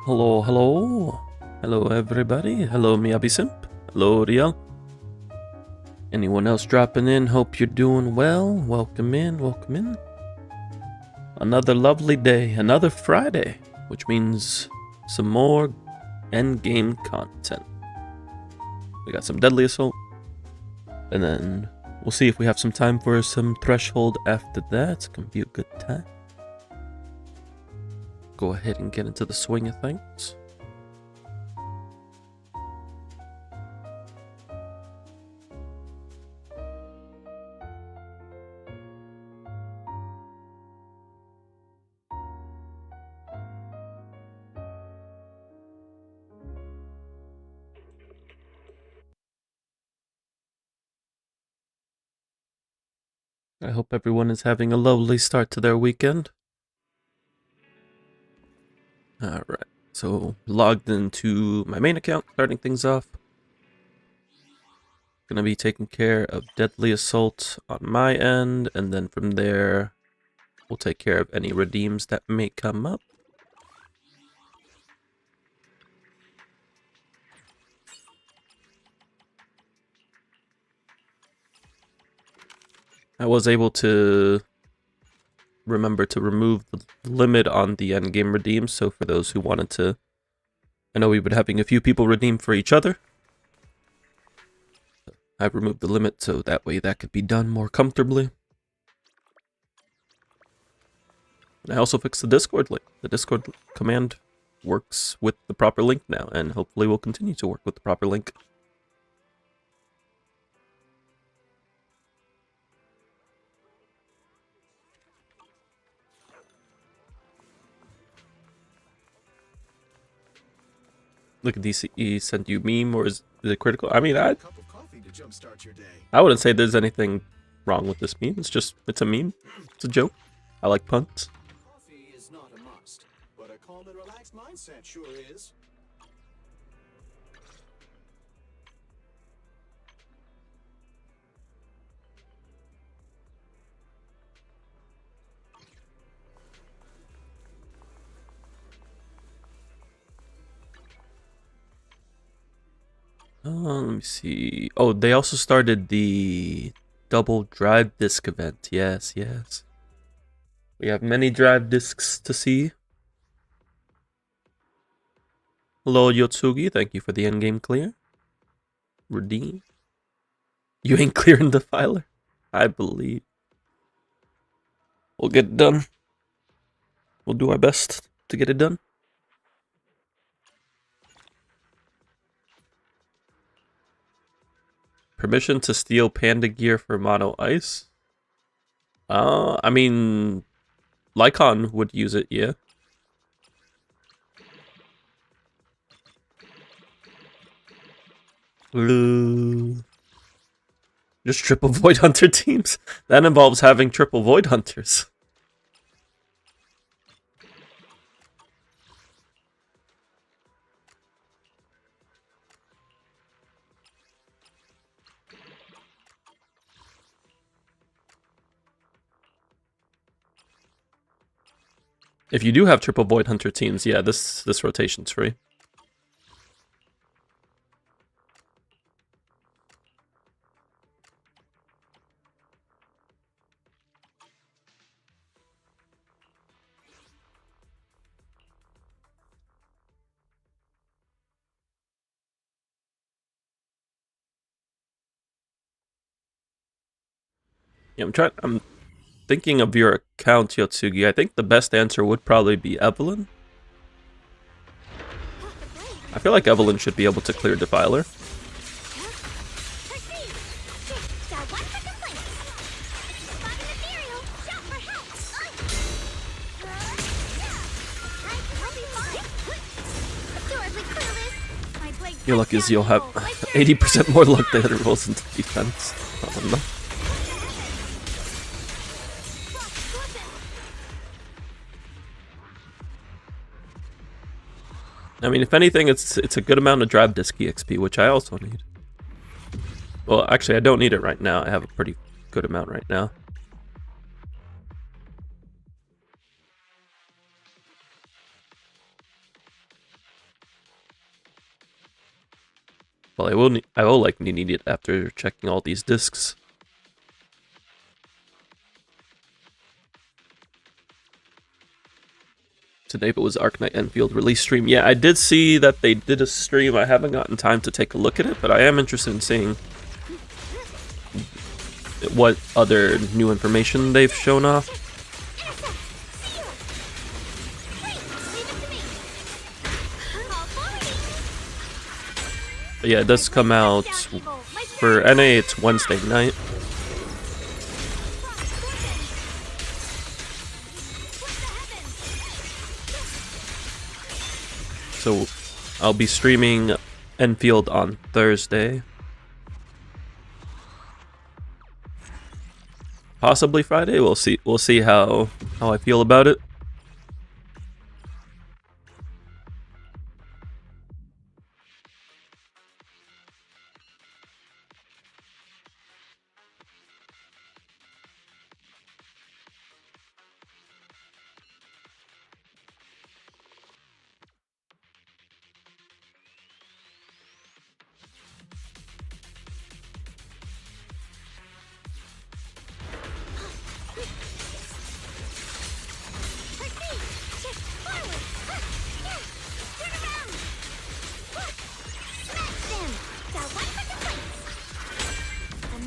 Hello, hello. Hello, everybody. Hello, Miyabi Simp. Hello, Riel. Anyone else dropping in? Hope you're doing well. Welcome in, welcome in. Another lovely day, another Friday, which means some more endgame content. We got some Deadly Assault, and then we'll see if we have some time for some Threshold after that. It's gonna be a good time. Go ahead and get into the swing of things. I hope everyone is having a lovely start to their weekend. Alright, so logged into my main account, starting things off. Gonna be taking care of Deadly Assault on my end, and then from there, we'll take care of any redeems that may come up. I was able to remember to remove the limit on the endgame redeems, so for those who wanted to, I know we've been having a few people redeem for each other. I've removed the limit so that way that could be done more comfortably. I also fixed the Discord link. The Discord command works with the proper link now, and hopefully will continue to work with the proper link. Look at DCE sent you meme, or is it critical? I mean, I wouldn't say there's anything wrong with this meme. It's a meme. It's a joke. I like puns. Coffee is not a must, but a calm and relaxed mindset sure is. Let me see. Oh, they also started the double drive disc event. Yes, yes. We have many drive discs to see. Hello, Yotsugi. Thank you for the endgame clear. Redeem. You ain't clearing the filer? I believe. We'll get it done. We'll do our best to get it done. Permission to steal panda gear for mono ice? I mean, Lycon would use it, yeah. Just triple Void Hunter teams? That involves having triple Void Hunters. If you do have triple Void Hunter teams, yeah, this rotation's free. Yeah, I'm thinking of your account, Yotsugi. I think the best answer would probably be Evelyn. I feel like Evelyn should be able to clear Defiler. Your luck is you'll have 80% more luck that it rolls into defense. I don't know. I mean, if anything, it's a good amount of drive disc EXP, which I also need. Well, actually, I don't need it right now. I have a pretty good amount right now. Well, I will likely need it after checking all these discs. Today, but was Arknight Enfield release stream. Yeah, I did see that they did a stream. I haven't gotten time to take a look at it, but I am interested in seeing what other new information they've shown off. But yeah, it does come out for NA. It's Wednesday night. So I'll be streaming Enfield on Thursday. Possibly Friday. We'll see. We'll see how I feel about it.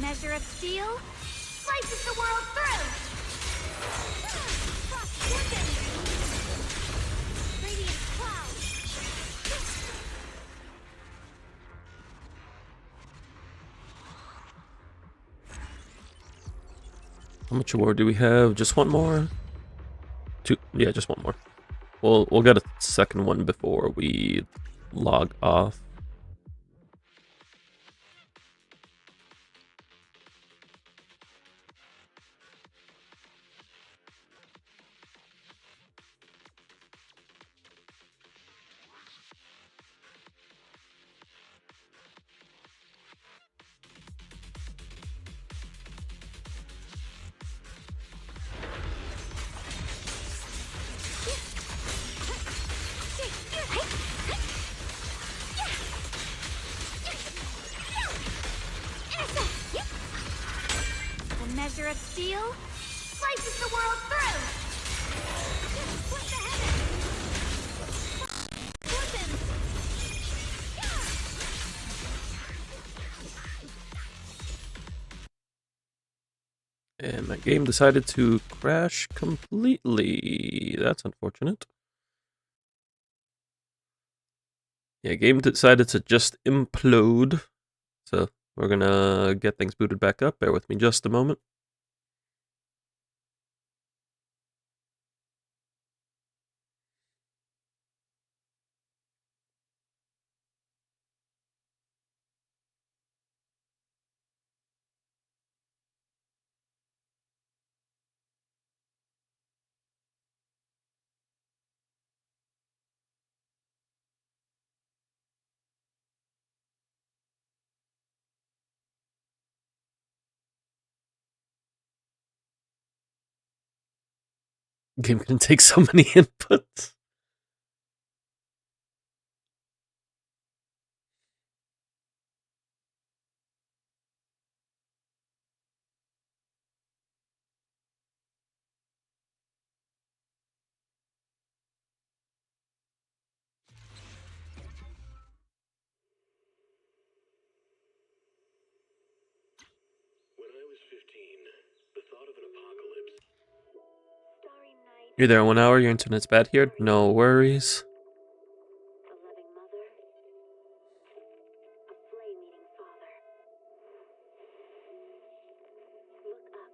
Measure of steel slices the world through. Radiant cloud. How much war do we have? Just one more? Two? Yeah, just one more. We'll get a second one before we log off. The measure of steel slices the world through. What the heaven? And my game decided to crash completely. That's unfortunate. Yeah, game decided to just implode. So we're gonna get things booted back up. Bear with me just a moment. Game can take so many inputs. When I was 15, the thought of an apocalypse. Starry night, You're there in 1 hour. Your internet's bad here. No worries. a loving mother, a flame-eating father. Look up,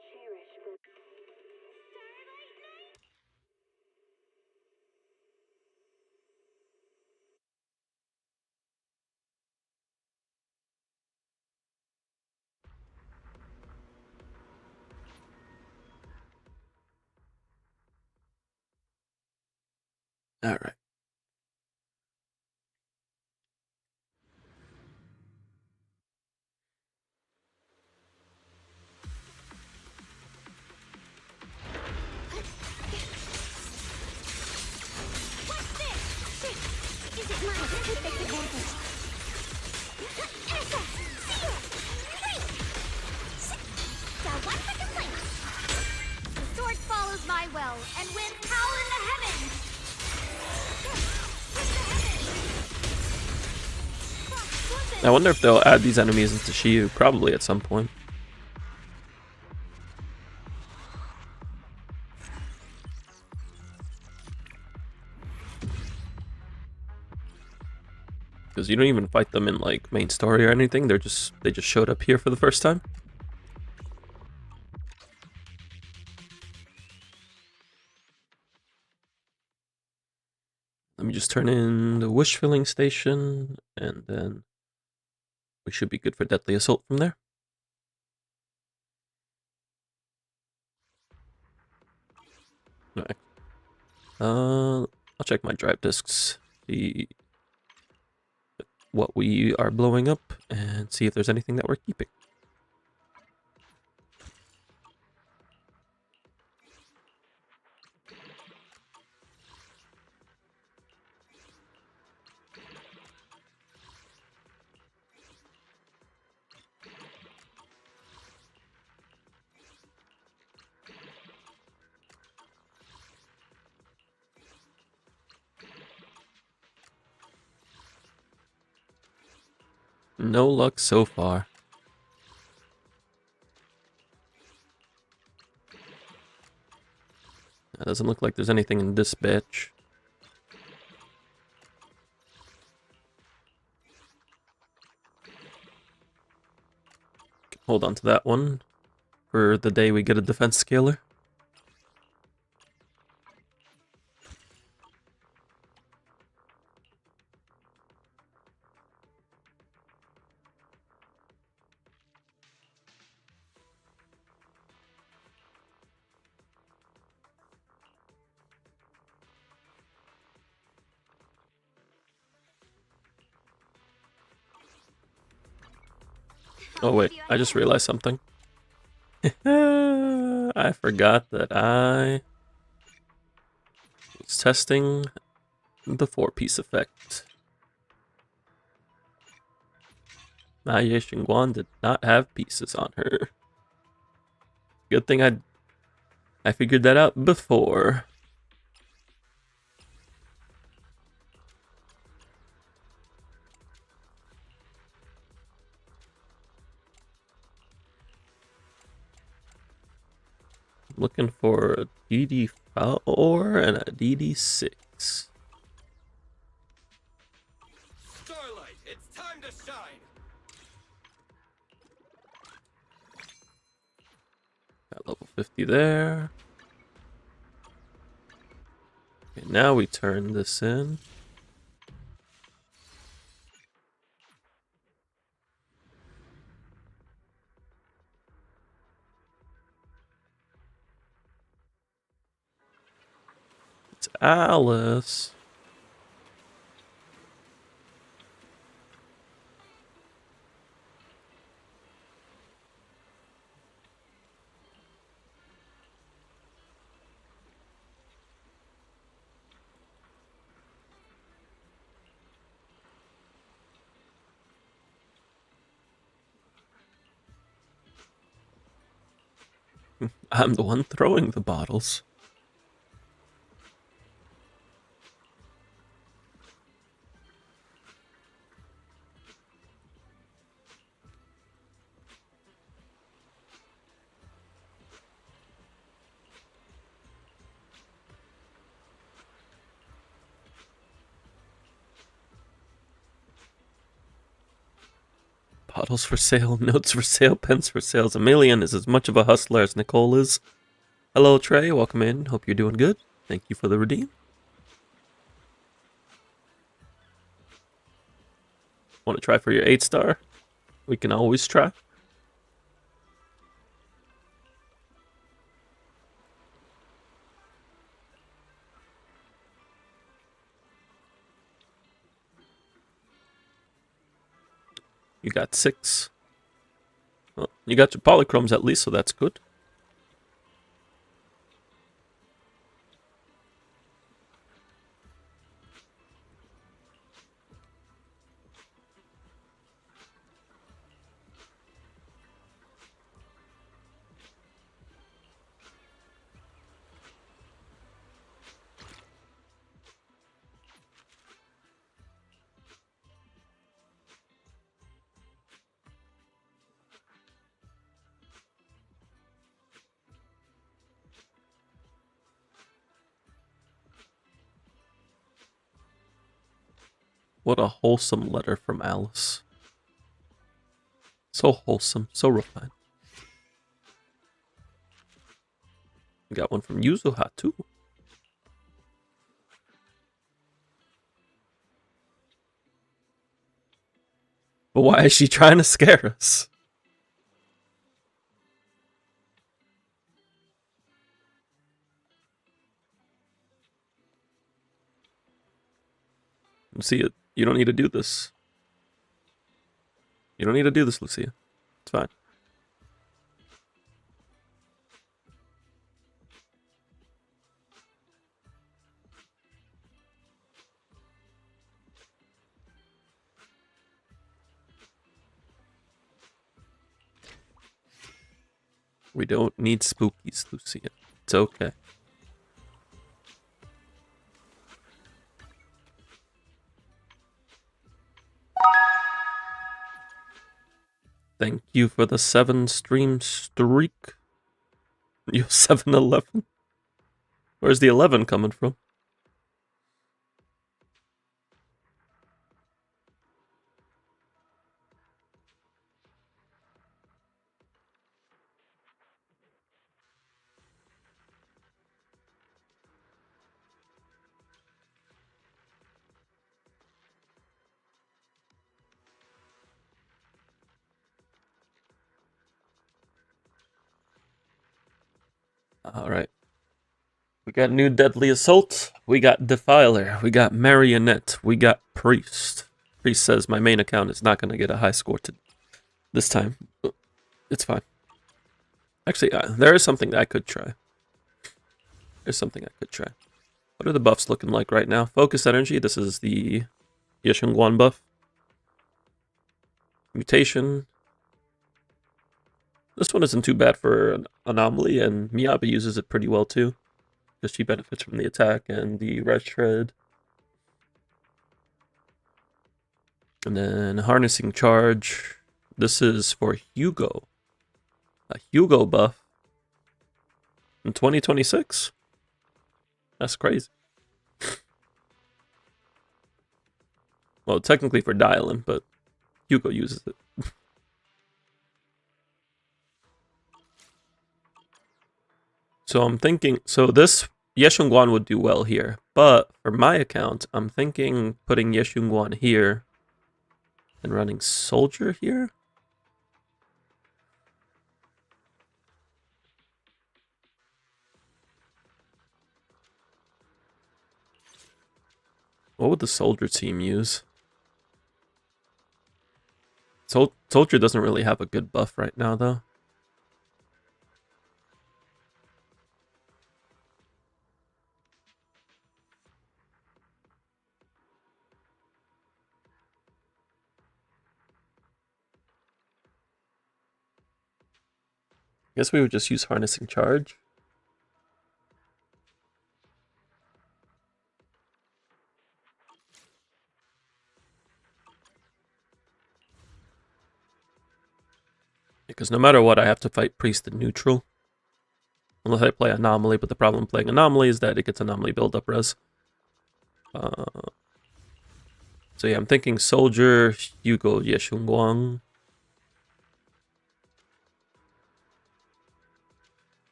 cherish for starlight night. All right. What's this? Is it mine? Take this advantage. and winds howl in the heavens. I wonder if they'll add these enemies into Shiyu, probably at some point. Because you don't even fight them in like main story or anything. They just showed up here for the first time. Let me just turn in the wish filling station, and then we should be good for Deadly Assault from there. Alright. I'll check my drive disks, see what we are blowing up, and see if there's anything that we're keeping. No luck so far. It doesn't look like there's anything in dispatch. Hold on to that one for the day we get a defense scaler. Oh wait, I just realized something. I forgot that I was testing the 4-piece effect. Mae Xingguan did not have pieces on her. Good thing I figured that out before. Looking for a DD4 and a DD6. Starlight, it's time to shine. Got level 50 there. Okay, now we turn this in. It's Alice. I'm the one throwing the bottles. Bottles for sale, notes for sale, pens for sale. Emilian is as much of a hustler as Nicole is. Hello, Trey. Welcome in. Hope you're doing good. Thank you for the redeem. Want to try for your 8-star? We can always try. You got 6. Well, you got your polychromes at least, so that's good. What a wholesome letter from Alice. So wholesome, so refined. We got one from Yuzuha too. But why is she trying to scare us? Lucia, you don't need to do this. You don't need to do this, Lucia. It's fine. We don't need spookies, Lucia. It's okay. Thank you for the 7-stream streak. You 7-11? Where's the 11 coming from? Alright. We got new Deadly Assault. We got Defiler. We got Marionette. We got Priest. Priest says my main account is not going to get a high score this time. It's fine. Actually, there is something that I could try. There's something I could try. What are the buffs looking like right now? Focus Energy. This is the Yeshunguan buff. Mutation. This one isn't too bad for an Anomaly, and Miyabi uses it pretty well too. Because she benefits from the attack and the red shred. And then Harnessing Charge. This is for Hugo. A Hugo buff. In 2026? That's crazy. Well, technically for Dylan, but Hugo uses it. So I'm thinking, so this Yeshunguan would do well here, but for my account, I'm thinking putting Yeshunguan here and running Soldier here. What would the Soldier team use? Soldier doesn't really have a good buff right now, though. Guess we would just use Harnessing Charge. Because no matter what, I have to fight Priest in neutral. Unless I play Anomaly, but the problem playing Anomaly is that it gets Anomaly build-up res. So yeah, I'm thinking Soldier, Hugo, Yeshunguang.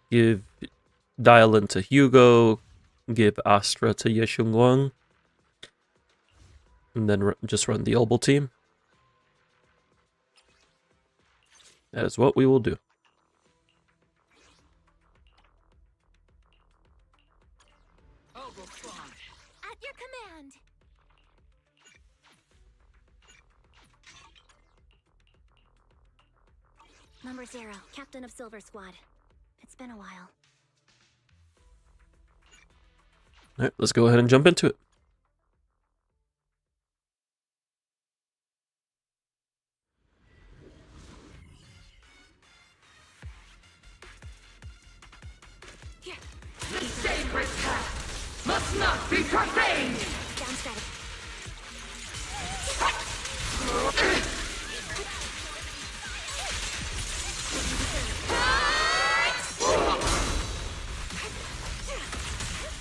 Give Dylan to Hugo. Give Astra to Yeshunguang. And then just run the Obel team. That is what we will do. At your command. Number 0, Captain of Silver Squad. It's been a while. Alright, let's go ahead and jump into it. The sacred path must not be profaned! Down strategy.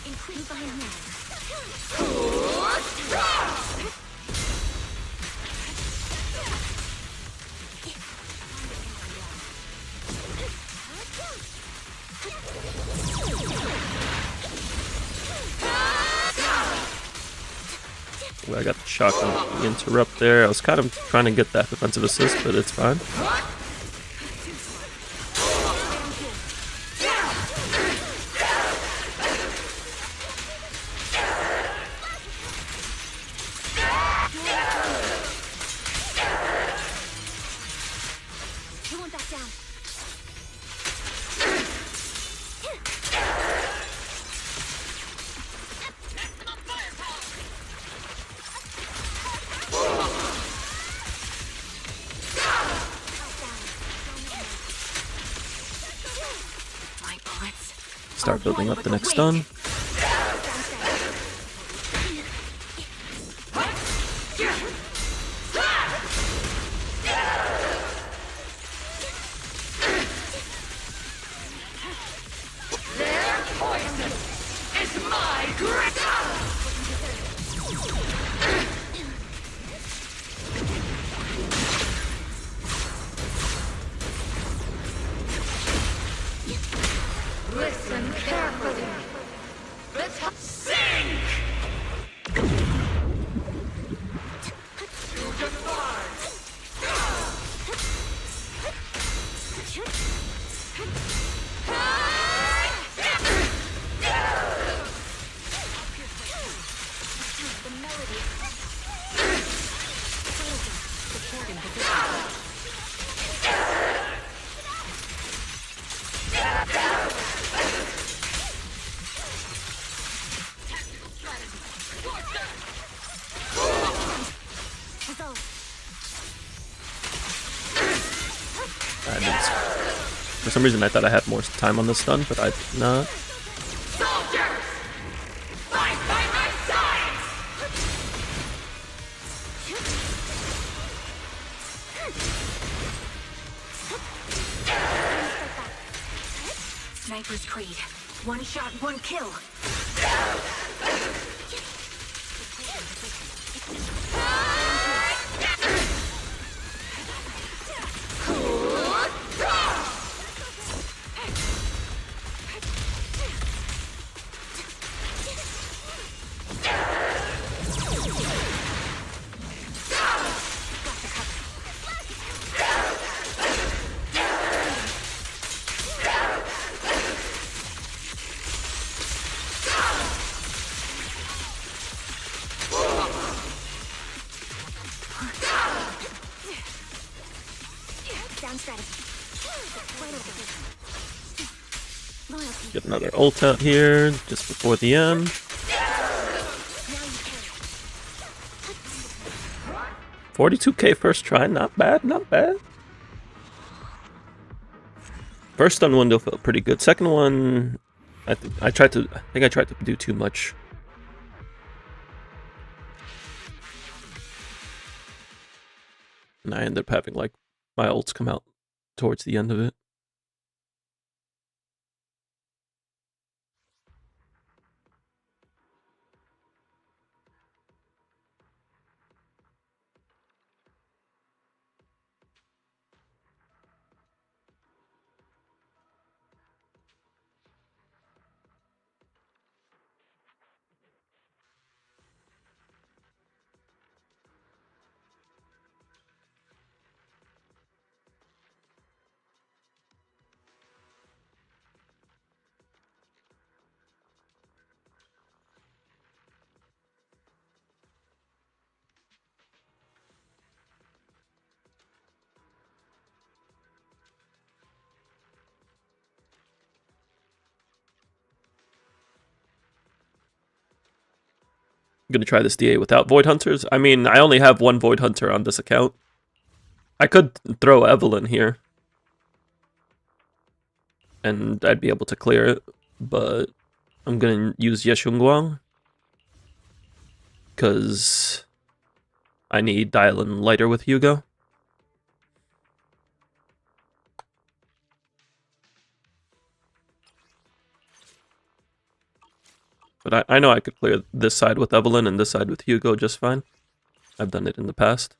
Increase behind me. I got the shock on the interrupt there. I was kind of trying to get that defensive assist, but it's fine. You won't back down. My bullets. Start building up the next stun. Their poison is my grip. Listen carefully. The top sink. You defy. The melody. Supporting For some reason, I thought I had more time on the stun, but I did not. Soldiers, fight by my side. Sniper's Creed. One shot, one kill. down strategy. Loyalty. Get another ult out here just before the end. Now you carry. 42k first try, not bad, not bad. First stun window felt pretty good. Second one, I think I tried to do too much. And I ended up having like my ults come out towards the end of it. I'm gonna try this DA without Void Hunters. I mean, I only have one Void Hunter on this account. I could throw Evelyn here. And I'd be able to clear it. But I'm gonna use Yeshunguang. Because I need Dylan lighter with Hugo. But I know I could clear this side with Evelyn and this side with Hugo just fine. I've done it in the past.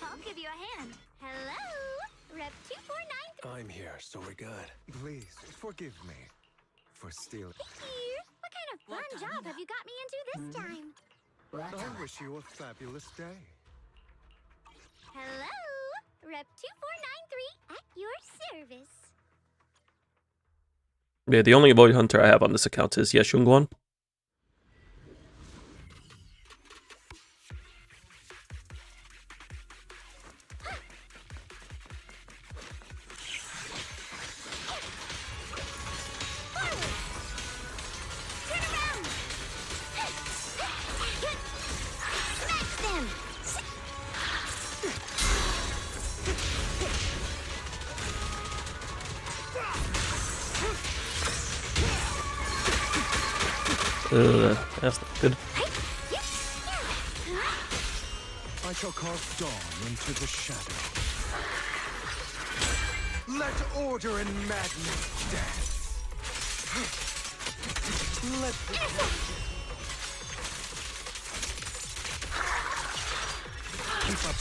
I'll give you a hand. Hello, Rep 249. I'm here, so we're good. Please forgive me for stealing. Here. What fun job have you got me into this time? I wish you a fabulous day. Hello, Rep 2493 at your service. Yeah, the only Void Hunter I have on this account is Yeshungwan. That's not good. I shall cast dawn into the shadow. Let order and madness dance. Let the keep up.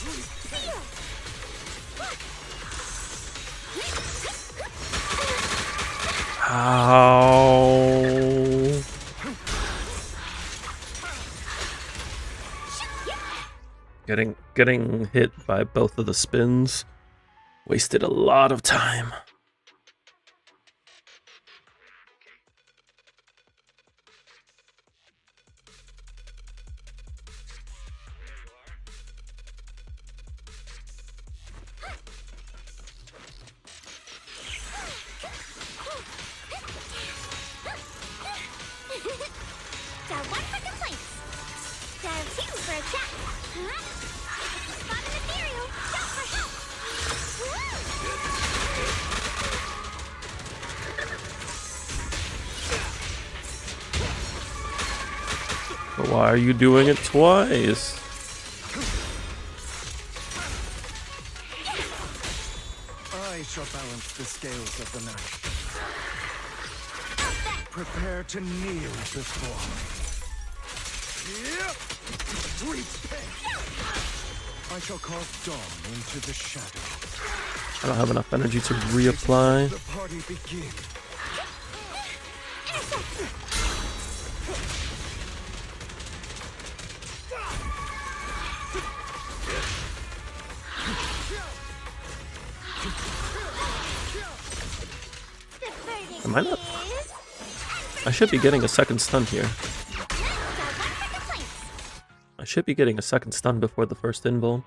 Ow. Getting hit by both of the spins wasted a lot of time. Dial 1 for complaints. Dial 2 for a chat. Spot an ethereal. Shout for help. But why are you doing it twice? I shall balance the scales of the night. Prepare to kneel before me. Repent! I shall cast dawn into the shadow. I don't have enough energy to reapply. The party begin. Am I not? I should be getting a second stun here. I should be getting a second stun before the first invuln.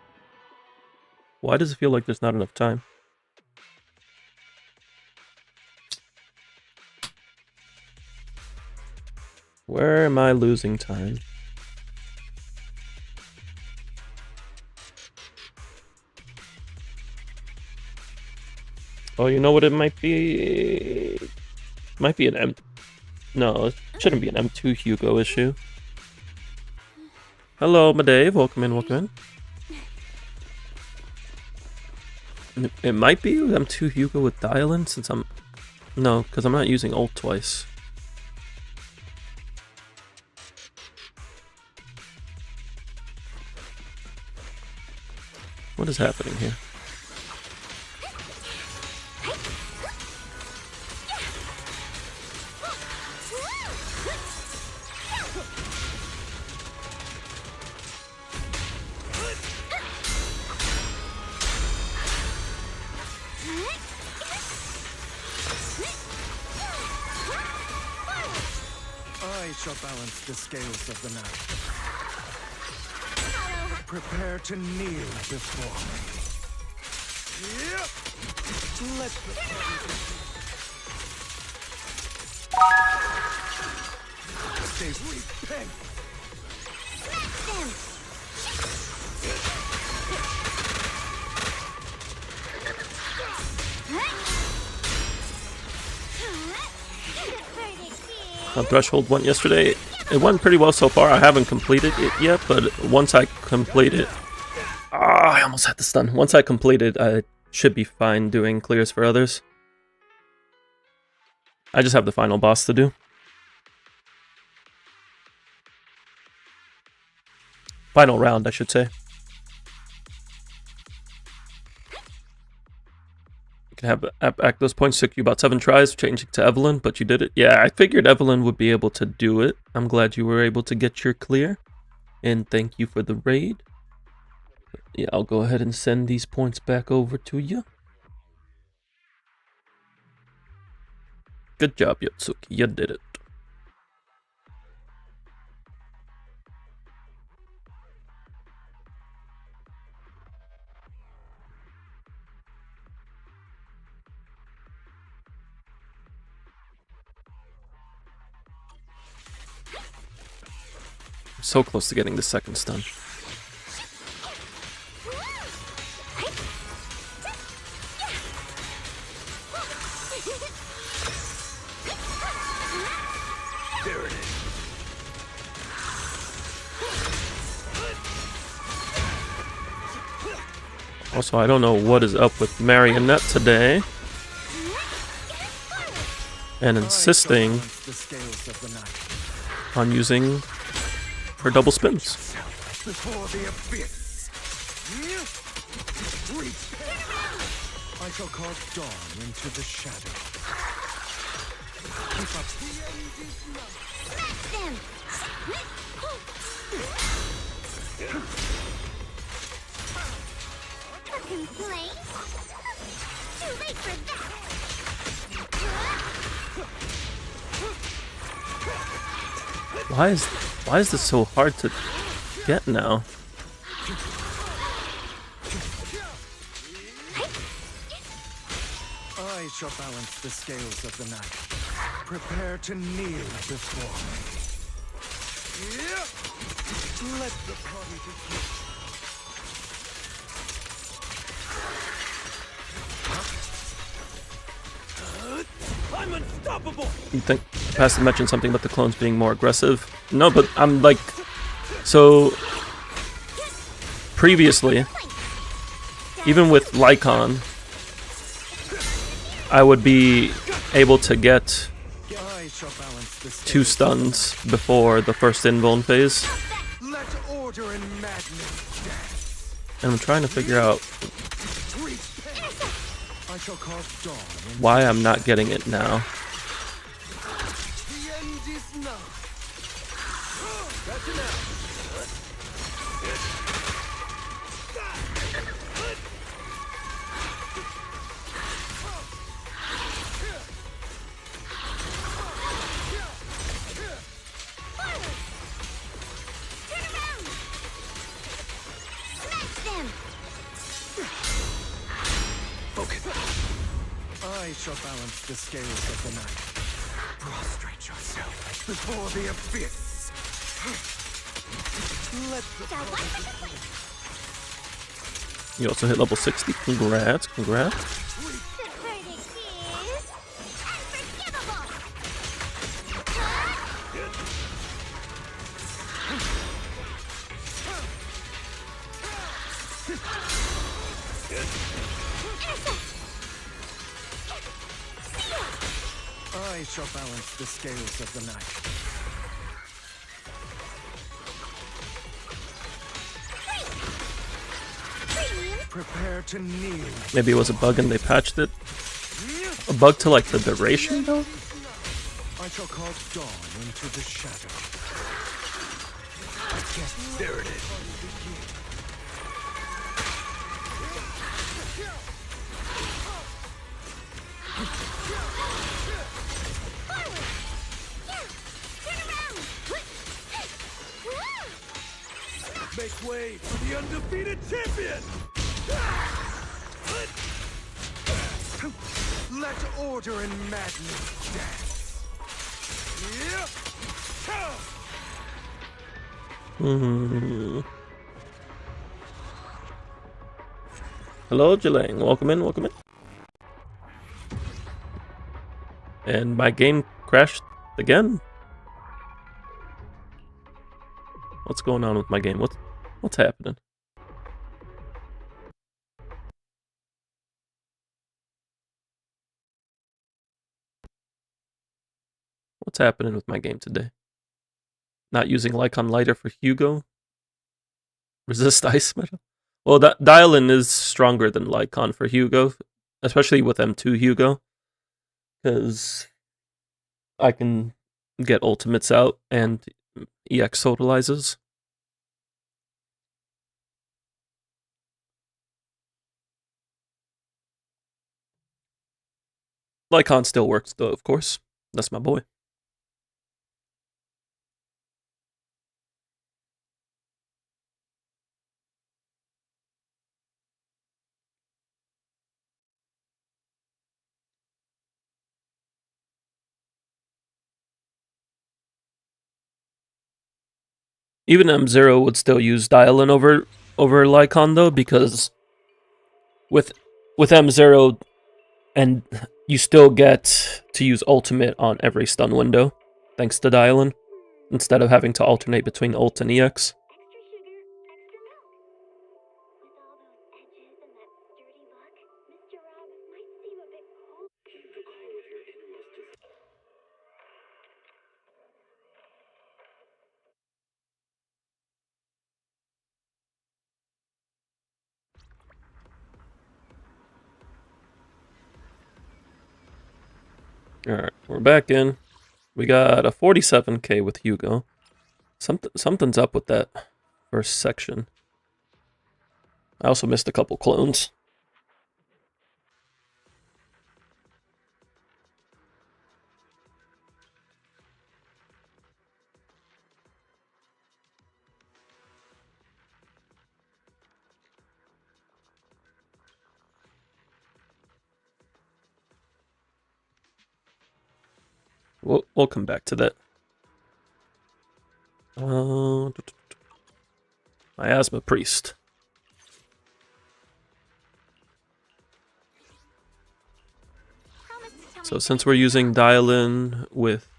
Why does it feel like there's not enough time? Where am I losing time? Oh, you know what it might be? Might be an M. No, it shouldn't be an M2 Hugo issue. Hello, Madave. Welcome in, welcome in. It might be M2 Hugo with dial-in since I'm... No, because I'm not using ult twice. What is happening here? I shall balance the scales of the night. Prepare to kneel before me. Let the stay repent. Threshold went yesterday. It went pretty well so far. I haven't completed it yet, but once I complete it... I almost had the stun. Once I complete it, I should be fine doing clears for others. I just have the final boss to do. Final round, I should say. Act those points took you about 7 tries, changing to Evelyn, but you did it. Yeah, I figured Evelyn would be able to do it. I'm glad you were able to get your clear. And thank you for the raid. Yeah, I'll go ahead and send these points back over to you. Good job, Yotsuki. You did it. So close to getting the second stun. There it is. Also, I don't know what is up with Marionette today. And insisting The scales of the night. on using her double spins. Before the abyss. I shall cause dawn into the shadow. Keep up. Smash them! Fucking place? Too late for that! Why is this so hard to get now? I shall balance the scales of the night. Prepare to kneel before me. Let the party begin. I'm unstoppable! You think Pastor mentioned something about the clones being more aggressive? No, but I'm like, so previously, even with Lycon, I would be able to get I shall balance the 2 scales. stuns before the first invuln phase, Let order and madness dance. and I'm trying to figure out I shall cause dawn. why I'm not getting it now. The end is nigh. That's enough. Turn around! Smash them! I shall balance the scales of the night. Prostrate yourself before the abyss. Let the Got one for the plate! You also hit level 60. Congrats, congrats. The verdict is unforgivable! I shall balance the scales of the night. Premium! Prepare to kneel. Maybe it was a bug and they patched it. A bug to like the duration though? I shall cause dawn into the shadow. There it is. Make way for the undefeated champion! Let order and madness dance. Hello, Jilang. Welcome in, welcome in. And my game crashed again. What's going on with my game? What's happening? What's happening with my game today? Not using Lycon Lighter for Hugo? Resist Ice Metal? Well, that Dialin is stronger than Lycon for Hugo. especially with M2 Hugo, because I can get ultimates out and EX totalizes. Lycon still works though, of course. That's my boy. Even M0 would still use Dialin over Lycon though, because with M0 and you still get to use ultimate on every stun window, thanks to Dialin, instead of having to alternate between ult and EX. Alright, we're back in. We got a 47k with Hugo. Something's up with that first section. I also missed a couple clones. We'll come back to that. Miasma Priest. So since we're using Dialin with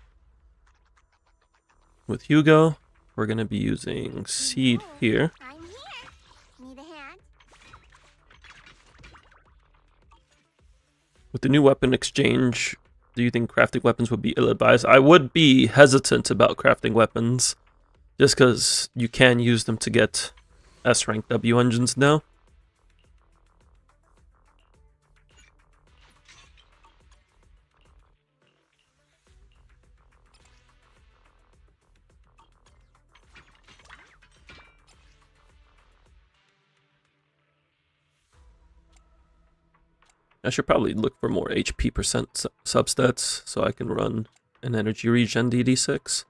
Hugo, we're gonna be using Seed here. I'm here. Need a hand? With the new weapon exchange, do you think crafting weapons would be ill-advised? I would be hesitant about crafting weapons, just because you can use them to get S-rank W engines now. I should probably look for more HP percent substats so I can run an energy regen DD6.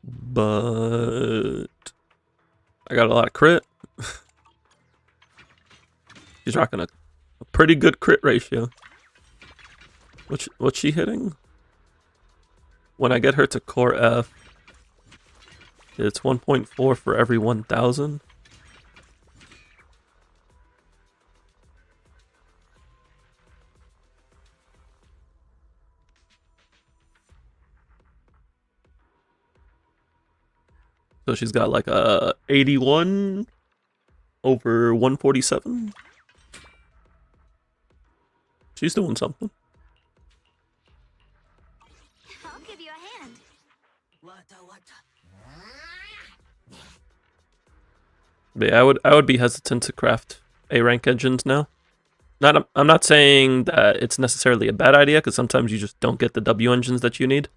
But I got a lot of crit. She's rocking a pretty good crit ratio. What's she hitting? When I get her to core F, it's 1.4 for every 1,000. So she's got like a 81 over 147. She's doing something. I'll give you a hand. But yeah, I would be hesitant to craft A rank engines now. I'm not saying that it's necessarily a bad idea, because sometimes you just don't get the W engines that you need,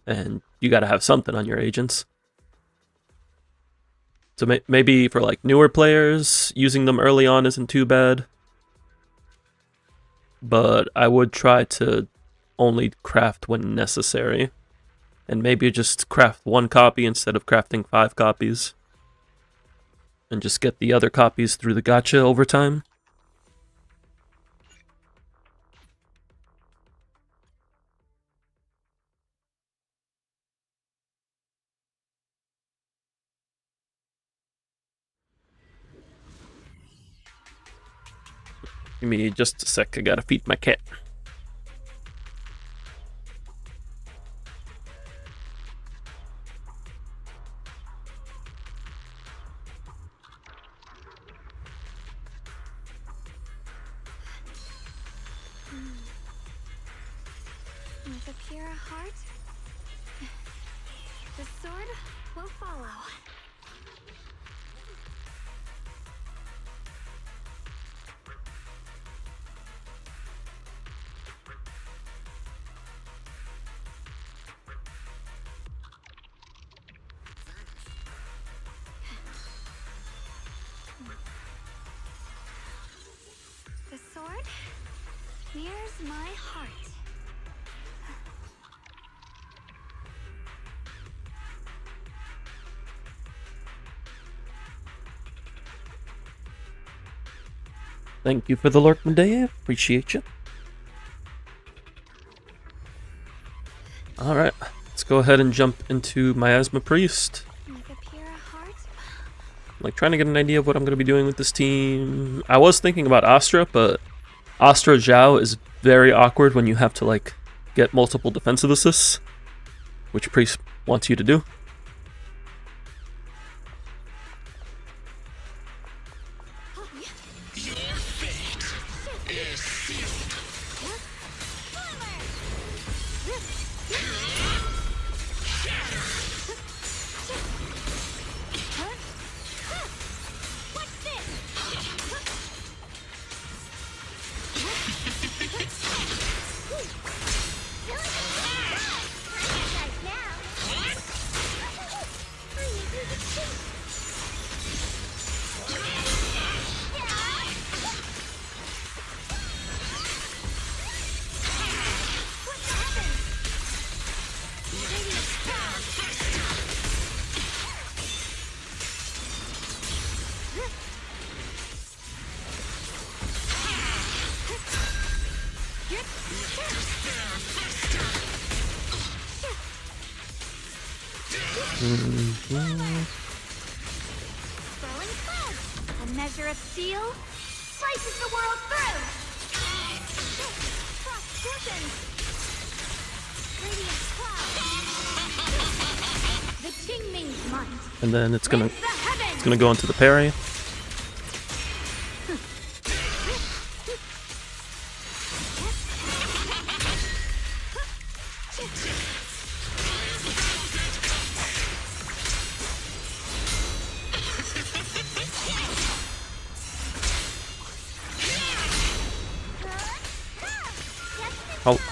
and you got to have something on your agents. So maybe for like newer players, using them early on isn't too bad. But I would try to only craft when necessary. And maybe just craft one copy instead of crafting 5 copies. And just get the other copies through the gacha over time. Give me just a sec, I gotta feed my cat. With a pure heart, the sword will follow. Here's my heart. Thank you for the lurk, Medea. Appreciate you. Alright, let's go ahead and jump into Miasma Priest. Make a pure heart. Like, trying to get an idea of what I'm going to be doing with this team. I was thinking about Astra, but Astra Zhao is very awkward when you have to, like, get multiple defensive assists, which Priest wants you to do. Swirling clouds. A measure of steel slices the world through. Frost scorchens. Radiant cloud. The Qingming's might. And then it's gonna Rends the heavens. go into the parry.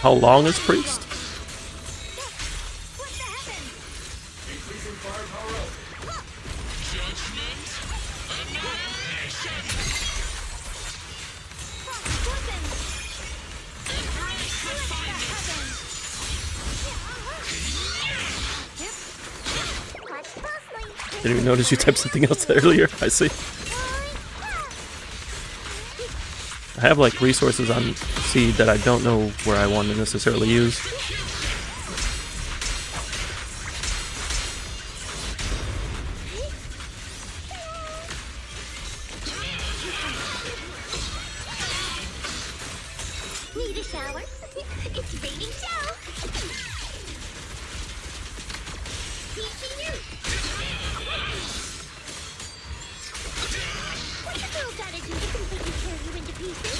How long is Priest? What's the heavens? Increasing firepower up. Frost scorchens. Rends the heavens. Watch closely. Didn't even notice you typed something else earlier. I see. I have like resources on Seed that I don't know where I want to necessarily use. Need a shower? It's raining show. Teaching you. What's a girl gotta do to completely tear you into pieces?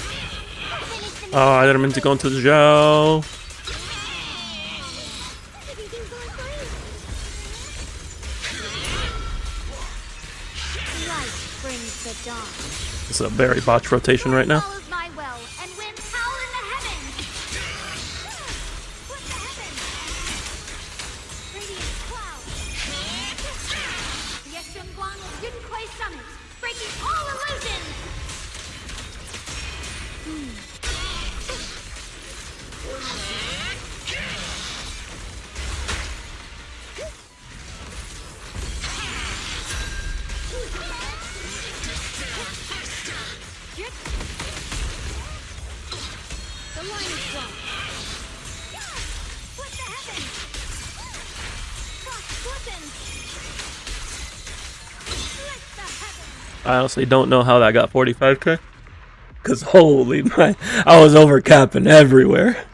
Finish the Oh, I didn't mean to go into the Zhao. everything's going fine. Light brings the dawn. This is a very botch rotation right now. Follows my well and winds howl in the heavens. What's the heavens? Radiant cloud. The Yeshunguang Dunquai summit, breaking all illusions. The line is drawn. What the heavens? Frost scorchens. Split the heavens. I honestly don't know how that got 45k. Cause holy my, I was overcapping everywhere.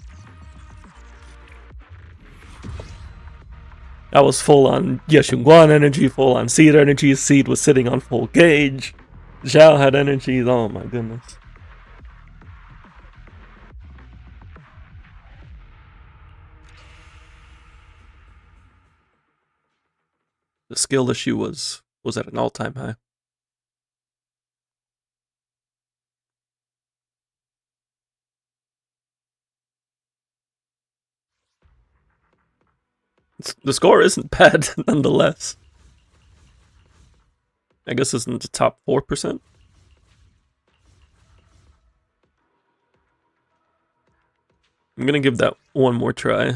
I was full on Yeshunguan energy, full on Seed energy. Seed was sitting on full gauge. Zhao had energies. Oh my goodness. The skill issue was at an all-time high. The score isn't bad, nonetheless. I guess it's in the top 4%. I'm gonna give that one more try.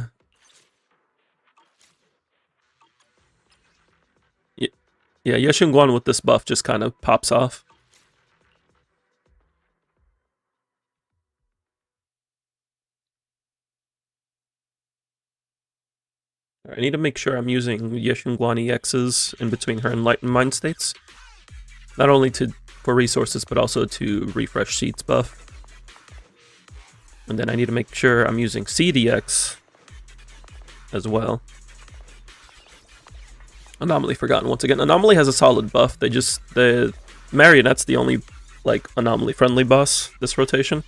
Yeah, Yeshunguan with this buff just kind of pops off. I need to make sure I'm using Yeshunguan EXs in between her Enlightened Mind states. Not only for resources, but also to refresh Seeds buff. And then I need to make sure I'm using CDX as well. Anomaly forgotten once again. Anomaly has a solid buff. The Marionette's the only, like, Anomaly friendly boss this rotation.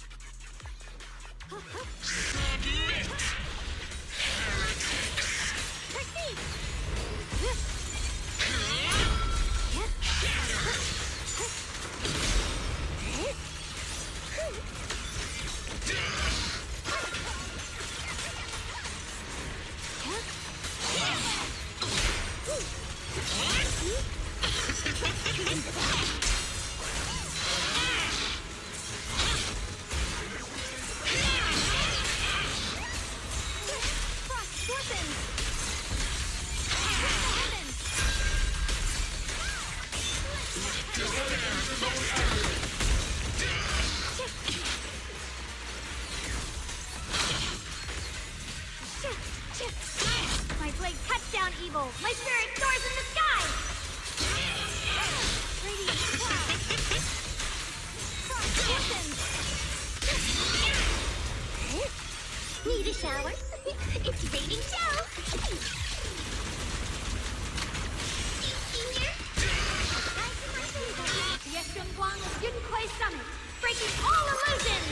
My blade cuts down evil. My spirit soars in the sky. Radiant cloud. Frost glistens. Need a shower? It's raining show. Yeshunguan's Yunkai Summit, breaking all illusions.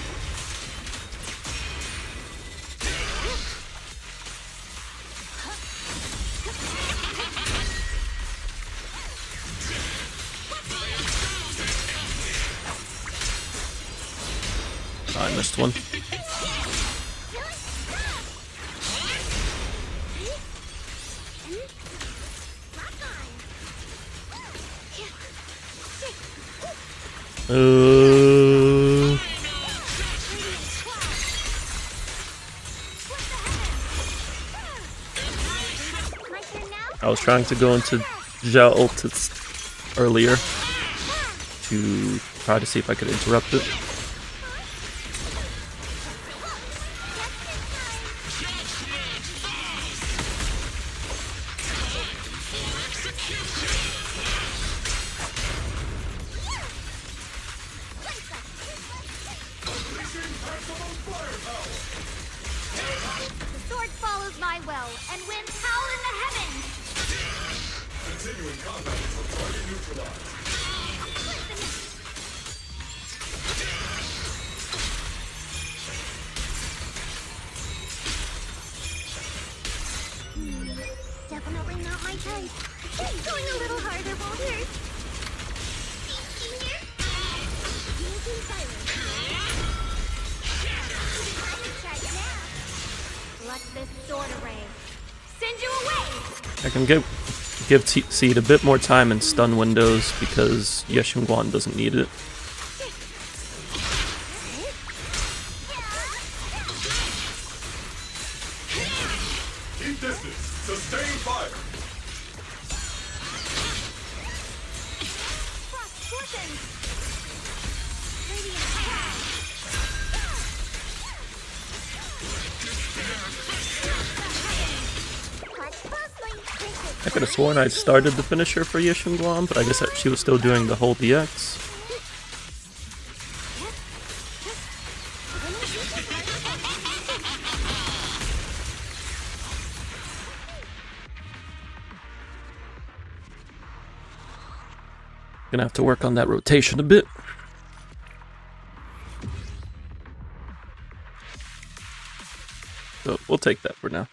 I missed one. I was trying to go into Zhao ult earlier to try to see if I could interrupt it. The sword follows my well, and winds howl in the heavens. Continuing combat until target neutralized. Definitely not my type. Going a little harder won't hurt. Using silence. Right now. Let this sword array send you away. I can give Seed a bit more time in stun windows because Yeshunguan doesn't need it. Keep distance. Sustain fire. Frost glistens. Radiant cloud. Watch closely. I could have sworn I started the finisher for Yeshunguan, but I guess she was still doing the whole DX. Gonna have to work on that rotation a bit. So we'll take that for now.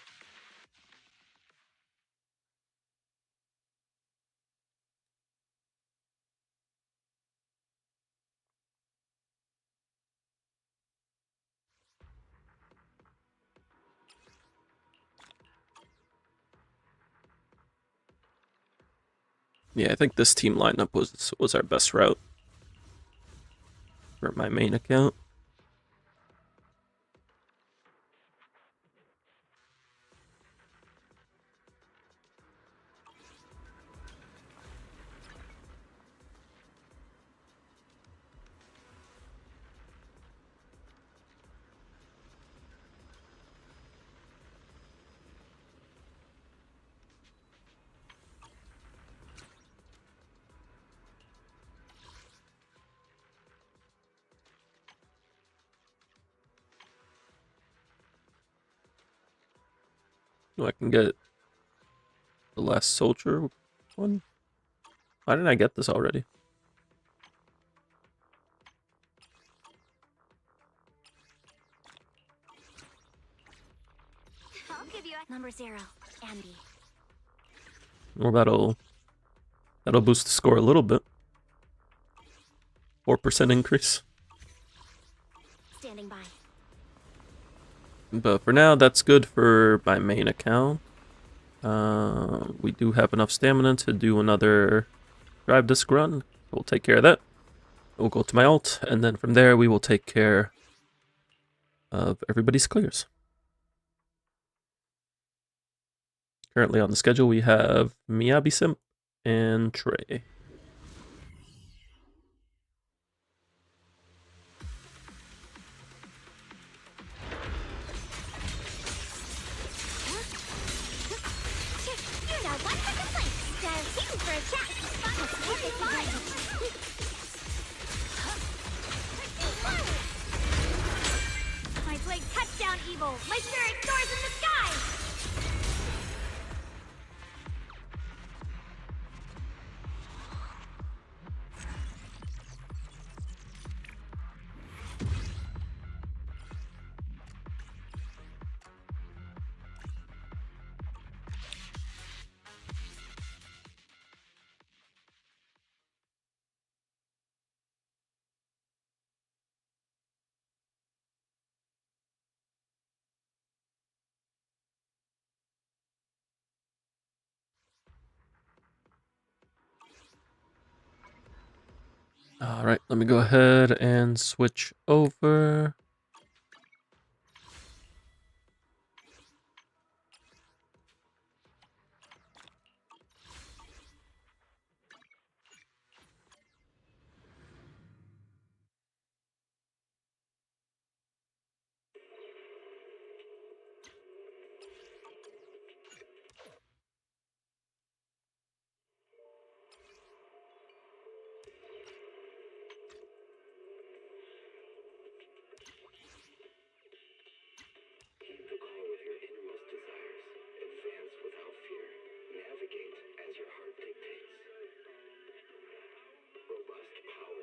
Yeah, I think this team lineup was our best route for my main account. Oh, I can get the last soldier one. Why didn't I get this already? I'll give you a number 0, Ambi. Well, that'll boost the score a little bit. 4% increase. Standing by. But for now, that's good for my main account. We do have enough stamina to do another drive disc run. We'll take care of that. We'll go to my ult, and then from there we will take care of everybody's clears. Currently on the schedule, we have Miyabi Simp and Trey. You got one for complaints. Dial 2 for a chat. Let's keep it fun. My blade touchdown evil. My spirit soars in the sky. Alright, let me go ahead and switch over. Keep the call with your innermost desires. Advance without fear. Navigate as your heart dictates. Robust power.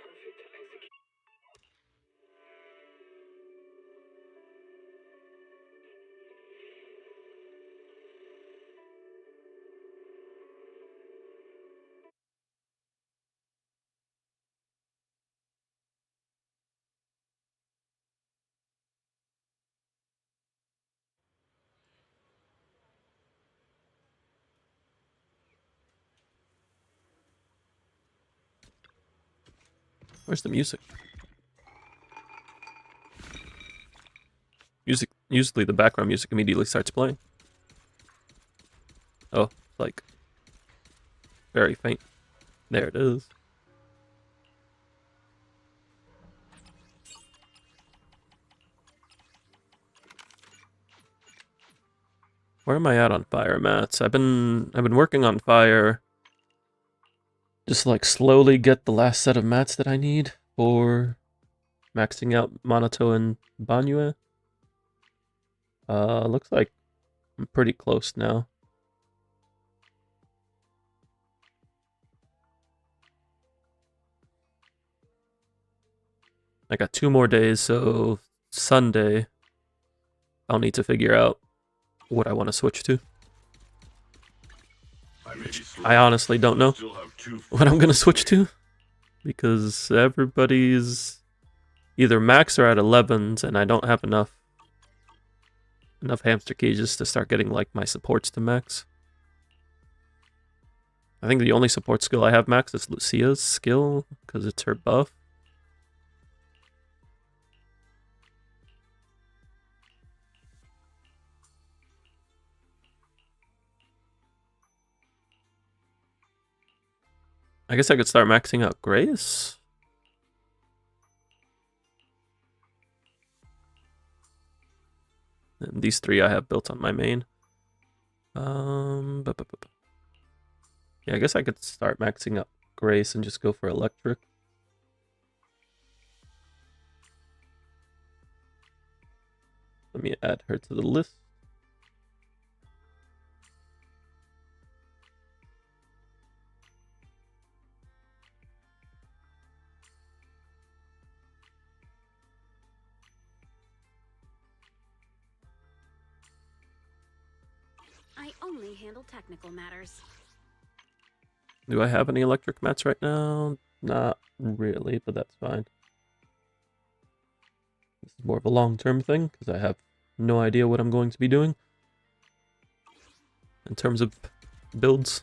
Perfect execution. Where's the music? Usually the background music immediately starts playing. Oh, like very faint. There it is. Where am I at on fire mats? I've been working on fire. Just like slowly get the last set of mats that I need for maxing out Monato and Banyue. Looks like I'm pretty close now. I got 2 more days, so Sunday I'll need to figure out what I want to switch to. I honestly don't know what I'm gonna switch to, because everybody's either max or at 11s, and I don't have enough hamster cages to start getting like my supports to max. I think the only support skill I have max is Lucia's skill, because it's her buff. I guess I could start maxing out Grace. And these 3 I have built on my main. Yeah, I guess I could start maxing up Grace and just go for electric. Let me add her to the list. only handle technical matters. Do I have any electric mats right now? Not really, but that's fine. This is more of a long-term thing, because I have no idea what I'm going to be doing in terms of builds.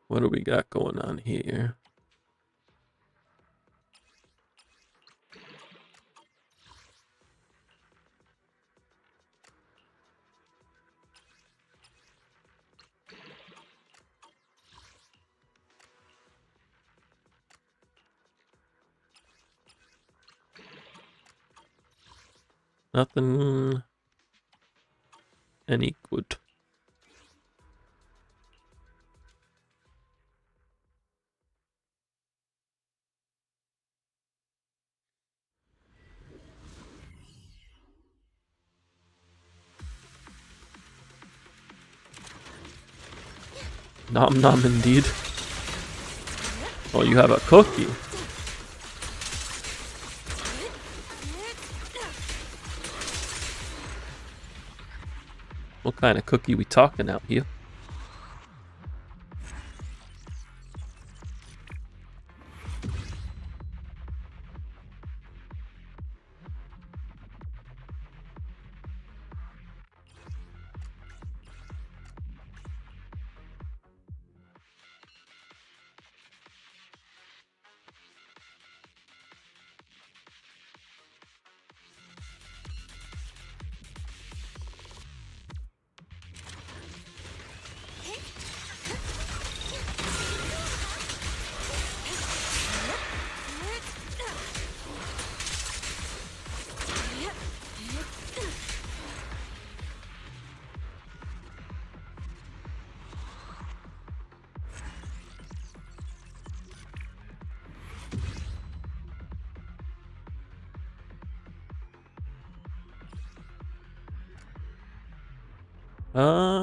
What do we got going on here? Nothing any good. Nom nom indeed. Oh, you have a cookie. What kind of cookie we talking out here?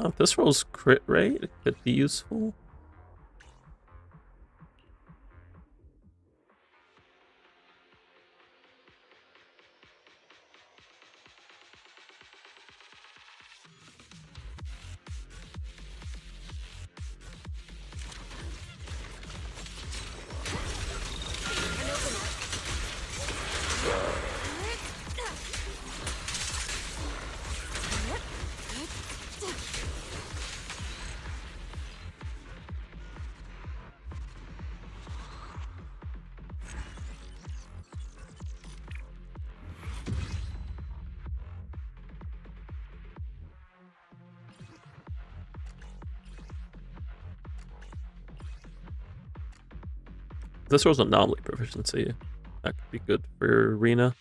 If this rolls crit rate, it could be useful. This rolls anomaly proficiency. That could be good for Arena.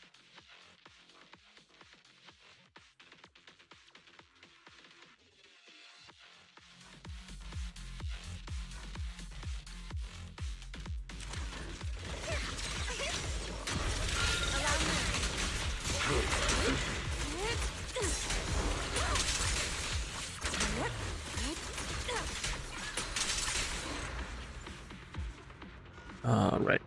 Right.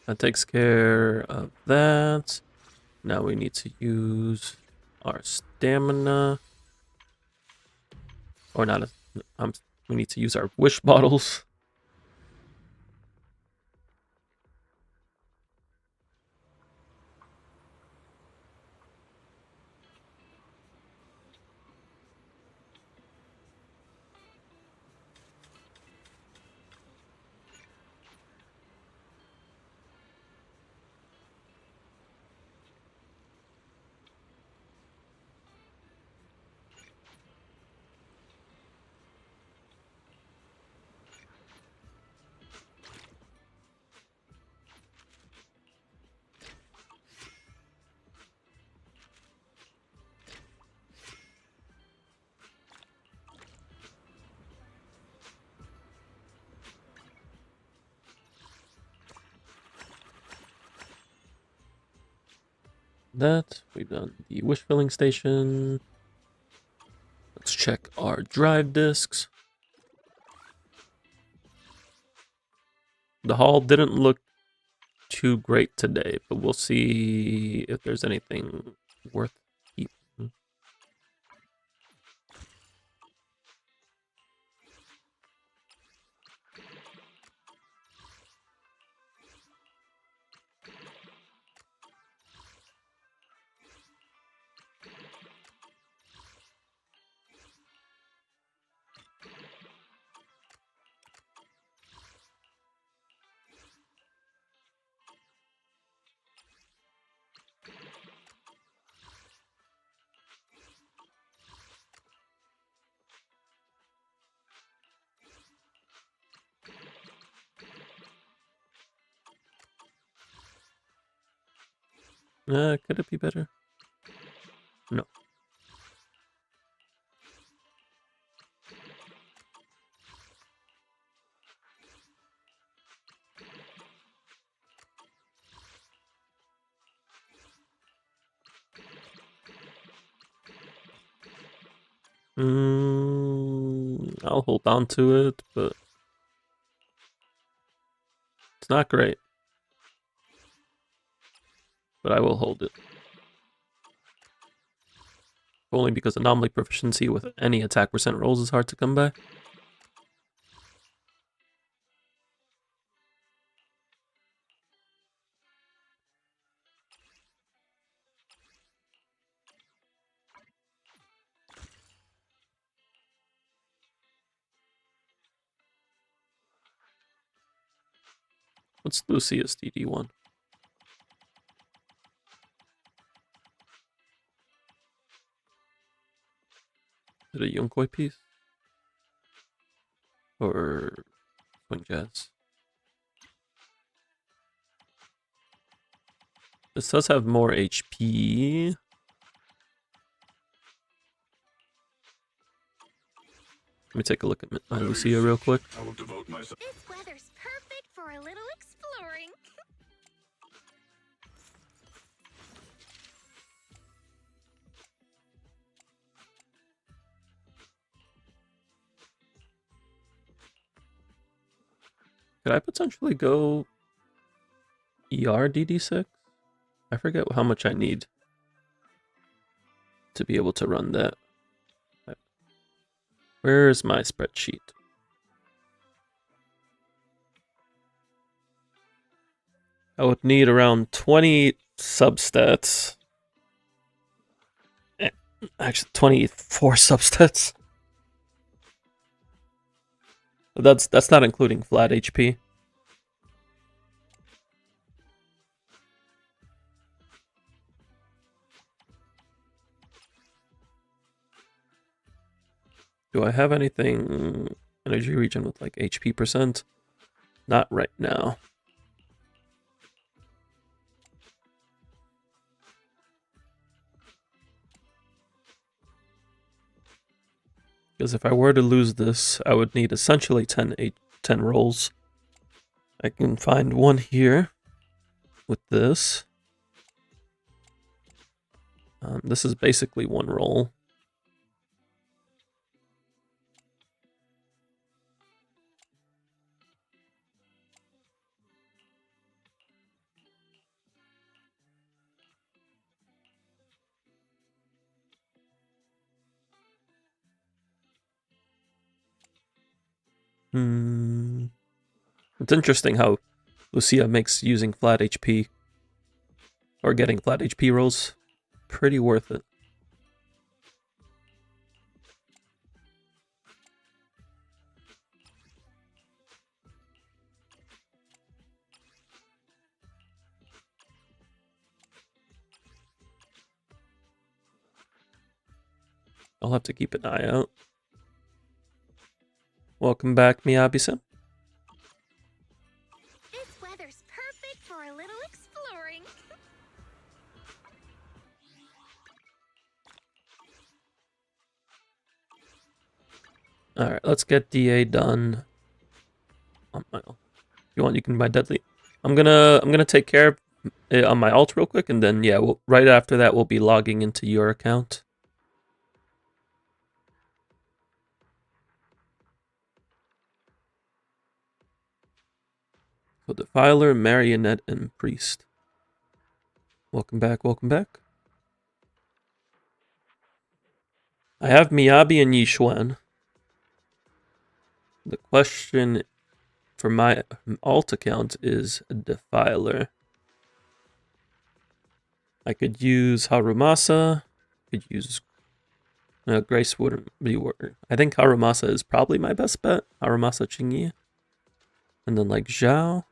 That takes care of that. Now we need to use our stamina. Or not, we need to use our wish bottles. that. We've done the wish filling station. Let's check our drive discs. The haul didn't look too great today, but we'll see if there's anything worth keeping. Could it be better? No. I'll hold on to it, but it's not great. But I will hold it. Only because anomaly proficiency with any attack percent rolls is hard to come by. What's Lucius DD1? Is it a Yonkoi piece? Or Swing Jazz? This does have more HP. Let me take a look at my Lucia real quick. I will devote myself. This weather's perfect for a little exploring. Could I potentially go ER DD6? I forget how much I need to be able to run that. Where's my spreadsheet? I would need around 20 substats. Actually, 24 substats. That's not including flat HP. Do I have anything energy regen with like HP percent? Not right now. Because if I were to lose this, I would need essentially 10 rolls. I can find one here with this. This is basically one roll. It's interesting how Lucia makes using flat HP or getting flat HP rolls pretty worth it. I'll have to keep an eye out. Welcome back, Miyabi-san. This weather's perfect for a little exploring. Alright, let's get DA done. Oh, if you want, you can buy deadly. I'm gonna take care of on my alt real quick, and then yeah, right after that we'll be logging into your account. So Defiler, Marionette, and Priest. Welcome back, welcome back. I have Miyabi and Yixuan. The question for my alt account is Defiler. I could use Harumasa. Could use Grace wouldn't be worth. I think Harumasa is probably my best bet. Harumasa Qingyi. And then like Zhao.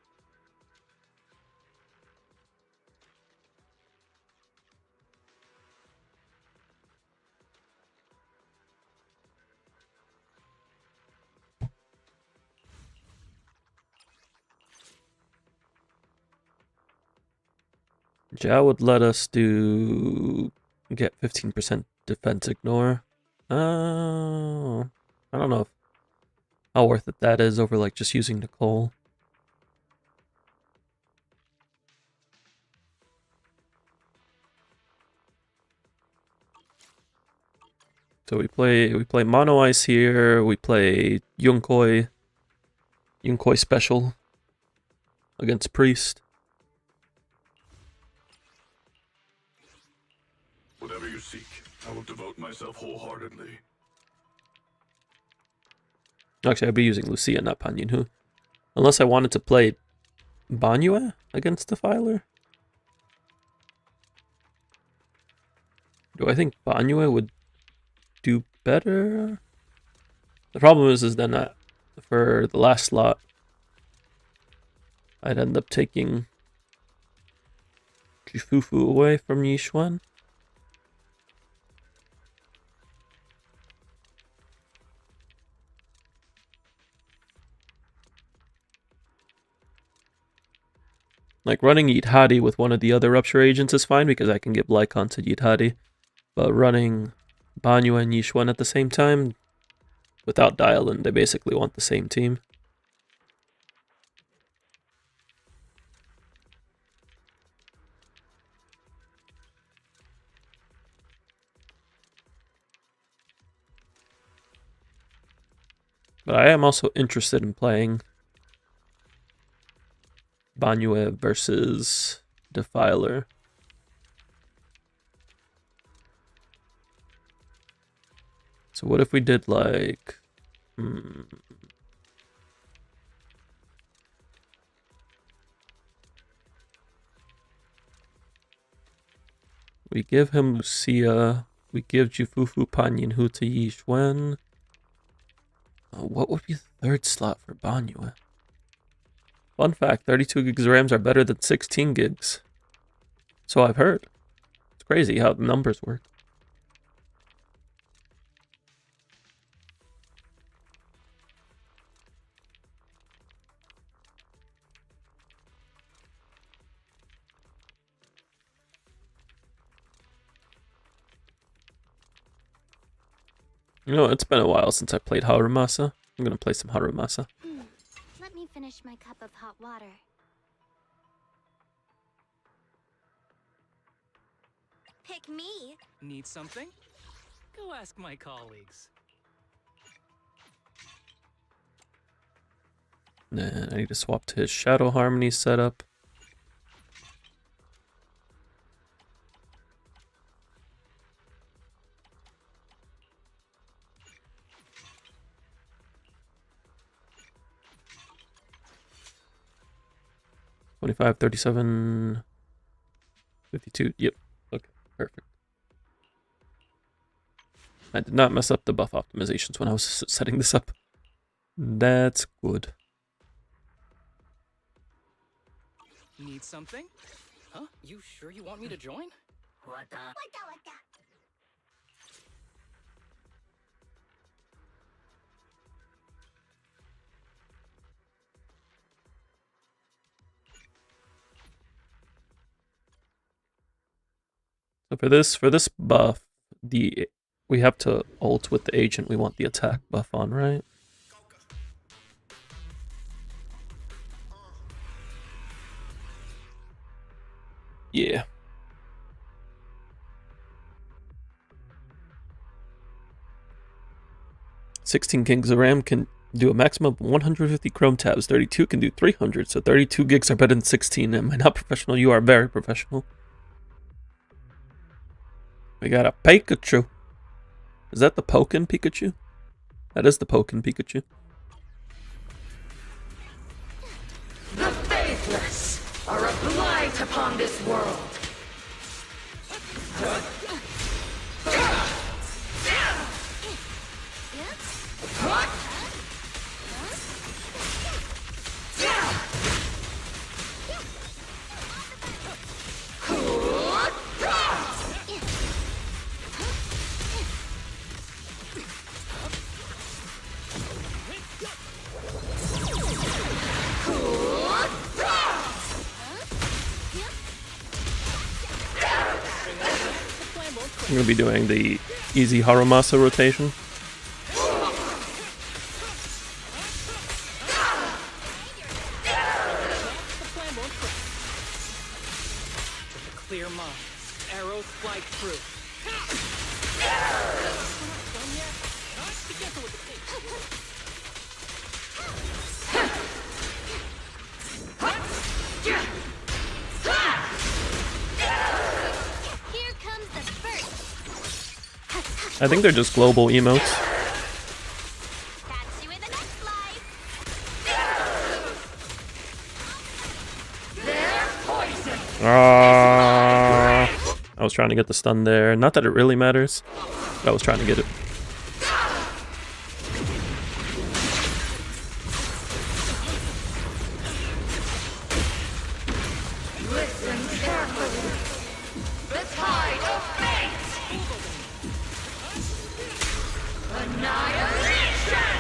Zhao would let us get 15% defense ignore. Oh, I don't know how worth it that is over like just using Nicole. So we play Mono Ice here. We play Yunkoi special against Priest. Whatever you seek, I will devote myself wholeheartedly. Actually, I'd be using Lucia, not Pan Yinhu. Unless I wanted to play Banyue against Defiler. Do I think Banyue would do better? The problem is then for the last slot, I'd end up taking Jifufu away from Yixuan. Like running Yithari with one of the other Rupture agents is fine because I can give Lycon to Yithari. But running Banyu and Yixuan at the same time, without Dial-In, they basically want the same team. But I am also interested in playing Banyue versus Defiler. So what if we did like... We give him Lucia. We give Jifufu Pan Yinhu to Yixuan. What would be the third slot for Banyue? Fun fact, 32 gigs RAMs are better than 16 gigs. So I've heard. It's crazy how the numbers work. You know, it's been a while since I played Harumasa. I'm gonna play some Harumasa. Let me finish my cup of hot water. Pick me. Need something? Go ask my colleagues. And I need to swap to his Shadow Harmony setup. $25, $37, $52. Yep. Okay, perfect. I did not mess up the buff optimizations when I was setting this up. That's good. Need something? Huh? You sure you want me to join? What the? So for this buff, we have to ult with the agent we want the attack buff on, right? Yeah. "16 gigs of RAM can do a maximum of 150 Chrome tabs. 32 can do 300, so 32 gigs are better than 16. Am I not professional? You are very professional." We got a Pikachu. Is that the Pokin Pikachu? That is the Pokin Pikachu. The faithless are a blight upon this world. I'm gonna be doing the easy Harumasa rotation. Clear mind. Arrows fly through. Be careful with the Here comes the first. I think they're just global emotes. Catch you in the next life. I was trying to get the stun there. Not that it really matters, but I was trying to get it. Listen carefully. The tide of fate. Annihilation.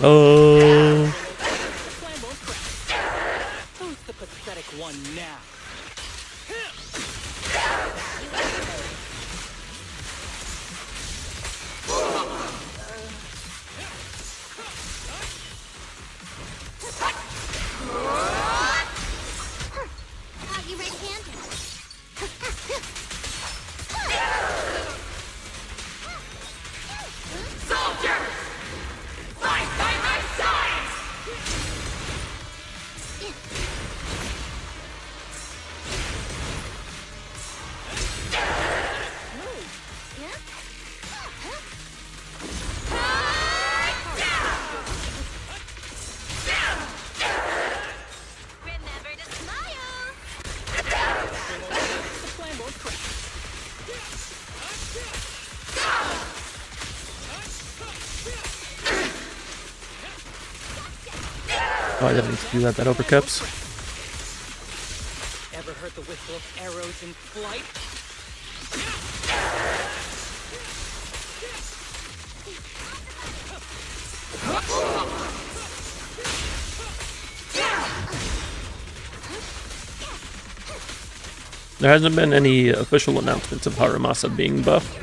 Oh, Who's the pathetic one now? Got you red-handed. Soldiers, fight by my side. Remember to smile. The plan won't crack. oh, I didn't do that. That overcaps. Ever heard the whistle of arrows in flight? There hasn't been any official announcements of Harumasa being buffed.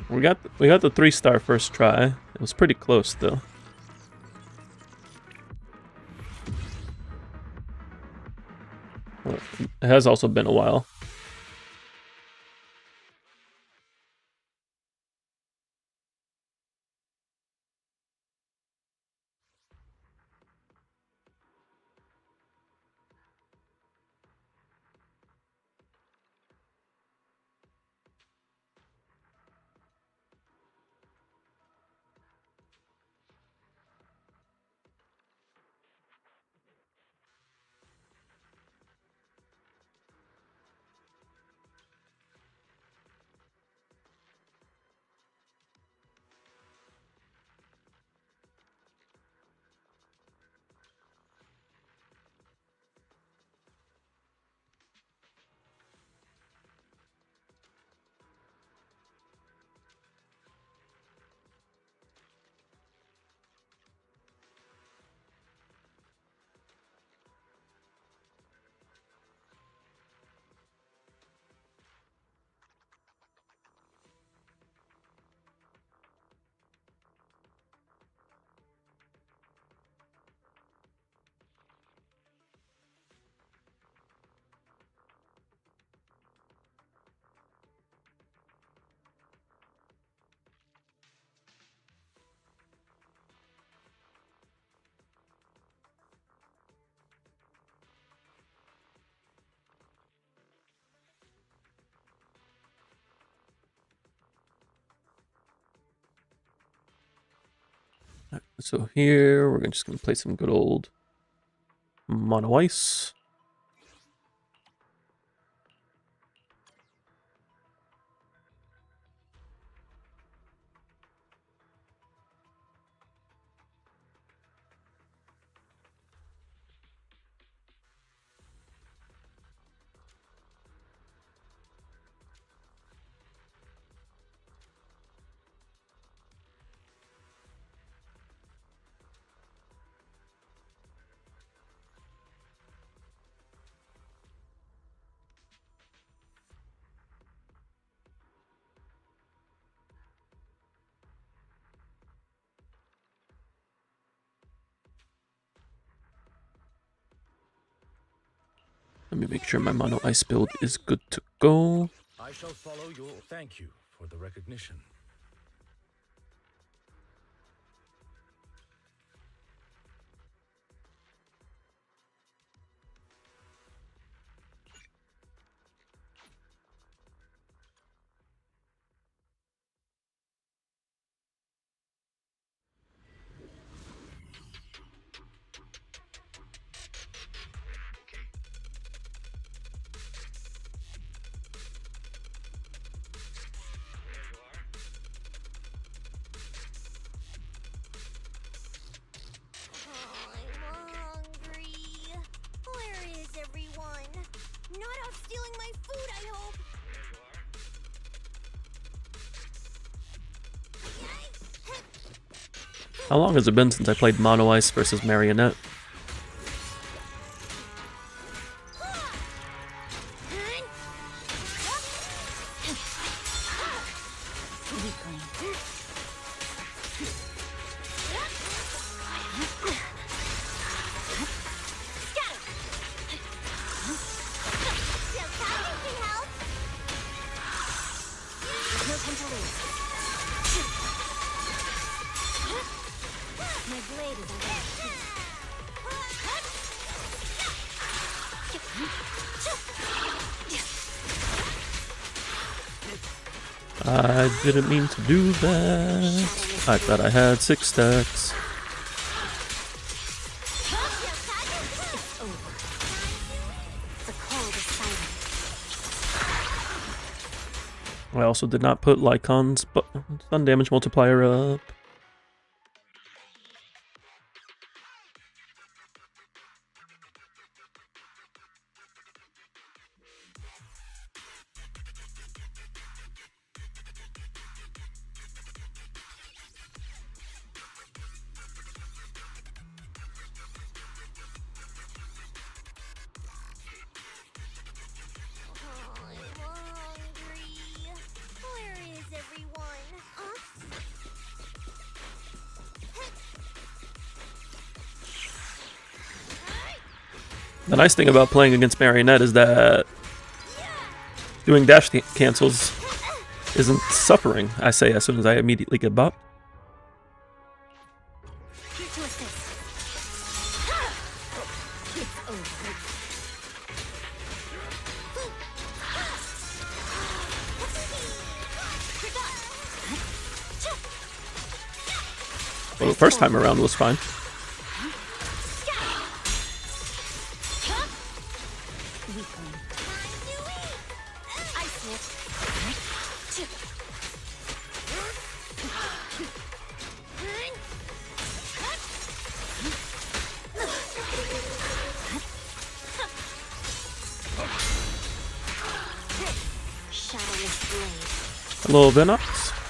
We got the 3-star first try. It was pretty close though. Well, it has also been a while. So here, we're just going to play some good old Mono Ice. Let me make sure my Mono Ice build is good to go. I shall follow your... Thank you for the recognition. I'm hungry. Where is everyone? Not out stealing my food, I hope. How long has it been since I played Mono Ice versus Marionette? My blade is I didn't mean to do that. I thought I had 6 stacks. I also did not put Lycon's stun damage multiplier up. The nice thing about playing against Marionette is that doing dash cancels isn't suffering, I say, as soon as I immediately get bopped. Well, the first time around was fine. Hello, Venox.